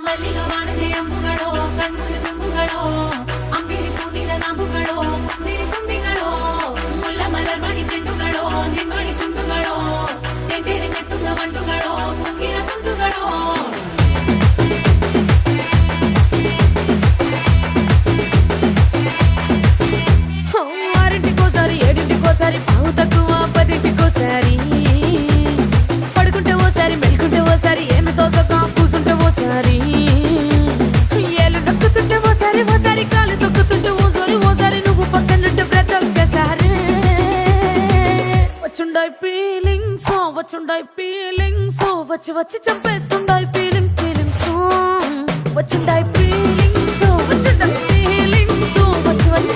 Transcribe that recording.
ಮಲ್ಲಿಗ ವಾಣದೆ ಅಂಬುಗಳೋ ಕಣ್ಣುಗಳ ತುಂಬುಗಳೋ ಅಂಬಿರಿ ಕೂದಿನ ನಾಂಬುಗಳೋ ಸಿರಿ ತುಂಬಿಗಳೋ ಮುಲ್ಲ ಮಲರ್ ಮಣಿ ಚೆಂಡುಗಳೋ ನಿಮ್ಮಣಿ ಚುಂಡುಗಳೋ ತೆಂಟೆರೆ ತೆತ್ತುಂಗ ಮಂಟುಗಳೋ ಕುಂಗಿನ ತುಂಡುಗಳೋ ఆరింటికోసారి ఏడింటికోసారి పావు తక్కువ పదింటికోసారి పడుకుంటే ఓసారి మెలుకుంటే ఓసారి ఏమి తోసక కూసుంటే ఓసారి ఏళ్ళు నొక్కుతుంటే ఓసారి ఓసారి కాలు తొక్కుతుంటే ఓసారి ఓసారి నువ్వు పక్కనుంటే ప్రతి ఒక్కసారి వచ్చుండాయి ఫీలింగ్స్ వచ్చి వచ్చి చంపేస్తుండాయి ఫీలింగ్స్ వచ్చుండాయి ఫీలింగ్స్ వచ్చి వచ్చి